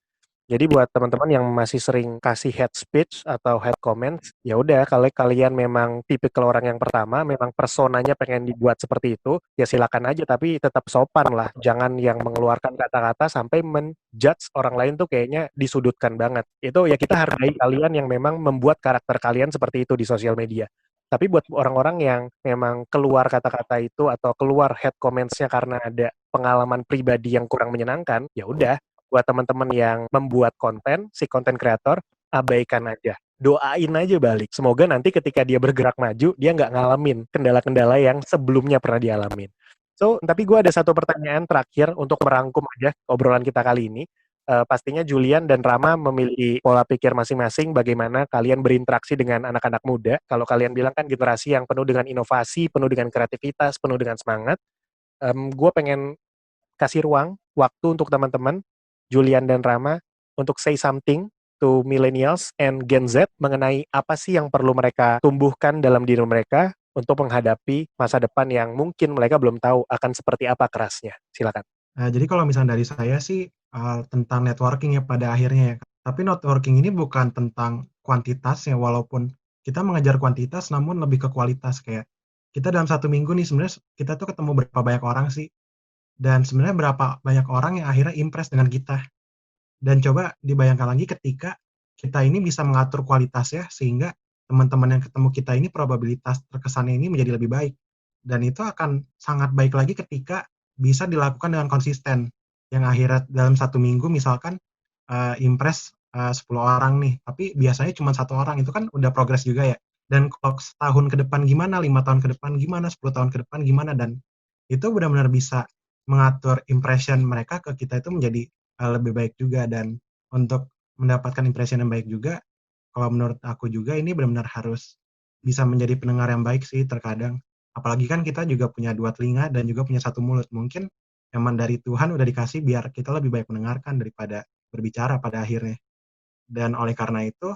Jadi buat teman-teman yang masih sering kasih head speech atau head comments, ya udah kalau kalian memang tipikal orang yang pertama, memang personanya pengen dibuat seperti itu, ya silakan aja, tapi tetap sopan lah. Jangan yang mengeluarkan kata-kata sampai menjudge orang lain tuh kayaknya disudutkan banget. Itu ya kita hargai kalian yang memang membuat karakter kalian seperti itu di sosial media. Tapi buat orang-orang yang memang keluar kata-kata itu atau keluar head comments-nya karena ada pengalaman pribadi yang kurang menyenangkan, ya udah. Buat teman-teman yang membuat konten, si konten kreator, abaikan aja. Doain aja balik. Semoga nanti ketika dia bergerak maju, dia nggak ngalamin kendala-kendala yang sebelumnya pernah dialamin. So, tapi gue ada satu pertanyaan terakhir untuk merangkum aja obrolan kita kali ini. pastinya Julian dan Rama memiliki pola pikir masing-masing bagaimana kalian berinteraksi dengan anak-anak muda. Kalau kalian bilang kan generasi yang penuh dengan inovasi, penuh dengan kreativitas, penuh dengan semangat. Gue pengen kasih ruang, waktu untuk teman-teman, Julian dan Rama, untuk say something to millennials and Gen Z mengenai apa sih yang perlu mereka tumbuhkan dalam diri mereka untuk menghadapi masa depan yang mungkin mereka belum tahu akan seperti apa kerasnya. Silakan. Jadi kalau misalnya dari saya sih tentang networking ya pada akhirnya ya. Tapi networking ini bukan tentang kuantitas ya, walaupun kita mengejar kuantitas namun lebih ke kualitas. Kayak kita dalam 1 minggu nih sebenarnya kita tuh ketemu berapa banyak orang sih, dan sebenarnya berapa banyak orang yang akhirnya impress dengan kita. Dan coba dibayangkan lagi ketika kita ini bisa mengatur kualitas ya, sehingga teman-teman yang ketemu kita ini probabilitas terkesannya ini menjadi lebih baik. Dan itu akan sangat baik lagi ketika bisa dilakukan dengan konsisten. Yang akhirnya dalam 1 minggu misalkan impress 10 orang nih, tapi biasanya cuma 1 orang, itu kan udah progres juga ya. Dan kalau setahun ke depan gimana, 5 tahun ke depan gimana, 10 tahun ke depan gimana, dan itu benar-benar bisa mengatur impression mereka ke kita itu menjadi lebih baik juga. Dan untuk mendapatkan impression yang baik juga, kalau menurut aku juga ini benar-benar harus bisa menjadi pendengar yang baik sih terkadang. Apalagi kan kita juga punya 2 telinga dan juga punya 1 mulut. Mungkin emang dari Tuhan udah dikasih biar kita lebih baik mendengarkan daripada berbicara pada akhirnya. Dan oleh karena itu,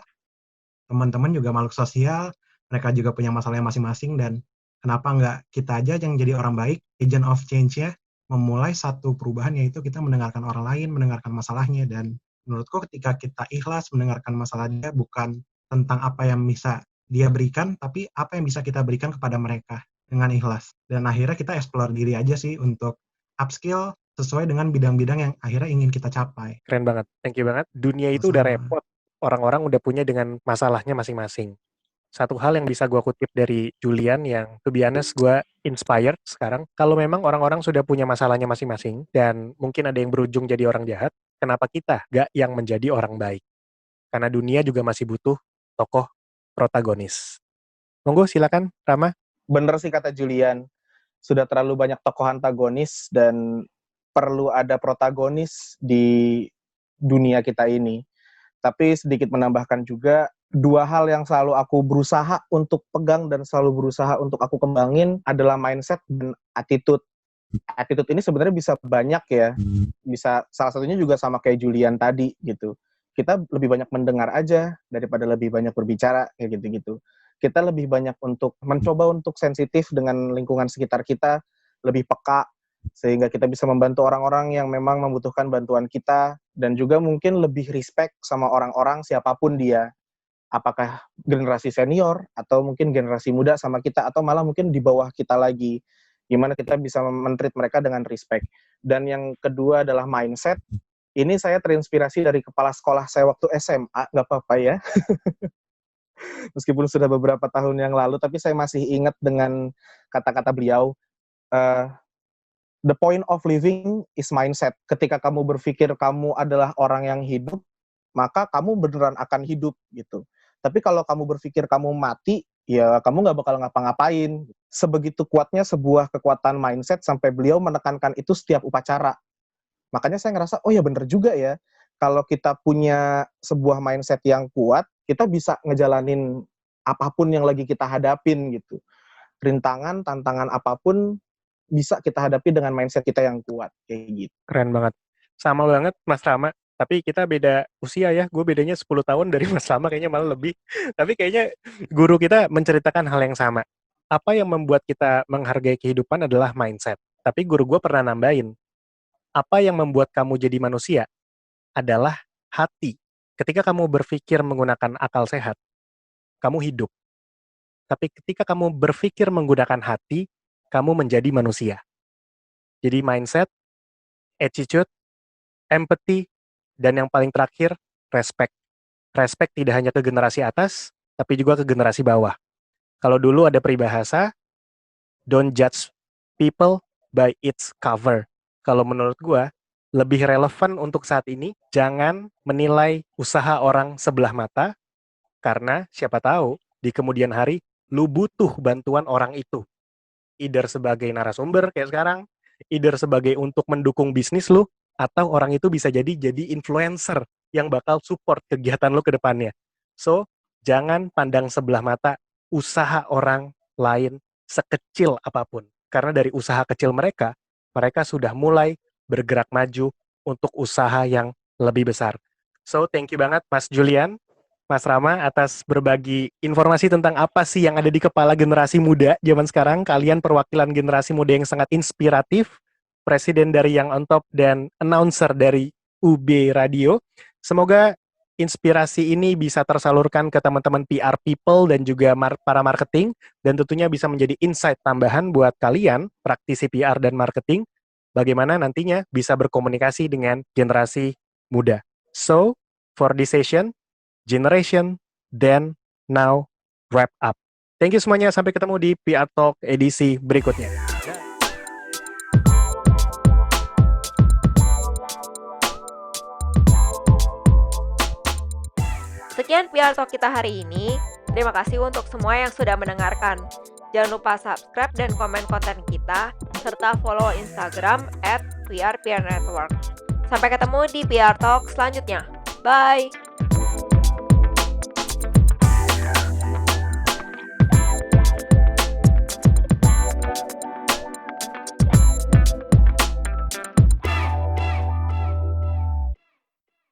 teman-teman juga makhluk sosial, mereka juga punya masalahnya masing-masing, dan kenapa nggak kita aja yang jadi orang baik, agent of change-nya, memulai satu perubahan, yaitu kita mendengarkan orang lain, mendengarkan masalahnya. Dan menurutku ketika kita ikhlas mendengarkan masalah dia, bukan tentang apa yang bisa dia berikan, tapi apa yang bisa kita berikan kepada mereka dengan ikhlas. Dan akhirnya kita explore diri aja sih untuk upskill sesuai dengan bidang-bidang yang akhirnya ingin kita capai. Keren banget, thank you banget. Dunia itu udah Sama. repot, orang-orang udah punya dengan masalahnya masing-masing. Satu hal yang bisa gue kutip dari Julian yang to be honest gue inspired sekarang, kalau memang orang-orang sudah punya masalahnya masing-masing dan mungkin ada yang berujung jadi orang jahat, kenapa kita gak yang menjadi orang baik? Karena dunia juga masih butuh tokoh protagonis. Monggo silakan Rama. Bener sih kata Julian, sudah terlalu banyak tokoh antagonis dan perlu ada protagonis di dunia kita ini. Tapi sedikit menambahkan juga, 2 hal yang selalu aku berusaha untuk pegang dan selalu berusaha untuk aku kembangin adalah mindset dan attitude. Attitude ini sebenarnya bisa banyak ya, bisa salah satunya juga sama kayak Julian tadi gitu. Kita lebih banyak mendengar aja daripada lebih banyak berbicara kayak gitu-gitu. Kita lebih banyak untuk mencoba untuk sensitif dengan lingkungan sekitar kita, lebih peka, sehingga kita bisa membantu orang-orang yang memang membutuhkan bantuan kita, dan juga mungkin lebih respect sama orang-orang siapapun dia. Apakah generasi senior, atau mungkin generasi muda sama kita, atau malah mungkin di bawah kita lagi. Gimana kita bisa men-treat mereka dengan respect. Dan yang kedua adalah mindset. Ini saya terinspirasi dari kepala sekolah saya waktu SMA, nggak apa-apa ya. Meskipun sudah beberapa tahun yang lalu, tapi saya masih ingat dengan kata-kata beliau, the point of living is mindset. Ketika kamu berpikir kamu adalah orang yang hidup, maka kamu beneran akan hidup gitu. Tapi kalau kamu berpikir kamu mati, ya kamu nggak bakal ngapa-ngapain. Sebegitu kuatnya sebuah kekuatan mindset sampai beliau menekankan itu setiap upacara. Makanya saya ngerasa, oh ya bener juga ya. Kalau kita punya sebuah mindset yang kuat, kita bisa ngejalanin apapun yang lagi kita hadapin gitu. Rintangan, tantangan apapun bisa kita hadapi dengan mindset kita yang kuat kayak gitu. Keren banget. Sama banget Mas Rama. Tapi kita beda usia ya. Gue bedanya 10 tahun dari Mas Rama, kayaknya malah lebih. Tapi kayaknya guru kita menceritakan hal yang sama. Apa yang membuat kita menghargai kehidupan adalah mindset. Tapi guru gue pernah nambahin, apa yang membuat kamu jadi manusia adalah hati. Ketika kamu berpikir menggunakan akal sehat, kamu hidup. Tapi ketika kamu berpikir menggunakan hati, kamu menjadi manusia. Jadi mindset, attitude, empathy, dan yang paling terakhir, respect. Respect tidak hanya ke generasi atas, tapi juga ke generasi bawah. Kalau dulu ada peribahasa, don't judge people by its cover. Kalau menurut gua, lebih relevan untuk saat ini, jangan menilai usaha orang sebelah mata, karena siapa tahu di kemudian hari, lu butuh bantuan orang itu. Either sebagai narasumber kayak sekarang, either sebagai untuk mendukung bisnis lu, atau orang itu bisa jadi influencer yang bakal support kegiatan lo ke depannya. So, jangan pandang sebelah mata usaha orang lain sekecil apapun. Karena dari usaha kecil mereka sudah mulai bergerak maju untuk usaha yang lebih besar. So, thank you banget Mas Julian, Mas Rama atas berbagi informasi tentang apa sih yang ada di kepala generasi muda zaman sekarang. Kalian perwakilan generasi muda yang sangat inspiratif, presiden dari Young on Top dan announcer dari UB Radio. Semoga inspirasi ini bisa tersalurkan ke teman-teman PR people dan juga para marketing, dan tentunya bisa menjadi insight tambahan buat kalian, praktisi PR dan marketing, bagaimana nantinya bisa berkomunikasi dengan generasi muda. So, for this session, Generation, then, now, wrap up. Thank you semuanya, sampai ketemu di PR Talk edisi berikutnya. Sekian PR Talk kita hari ini. Terima kasih untuk semua yang sudah mendengarkan. Jangan lupa subscribe dan komen konten kita, serta follow Instagram @WeArePRNetwork. Sampai ketemu di PR Talk selanjutnya. Bye!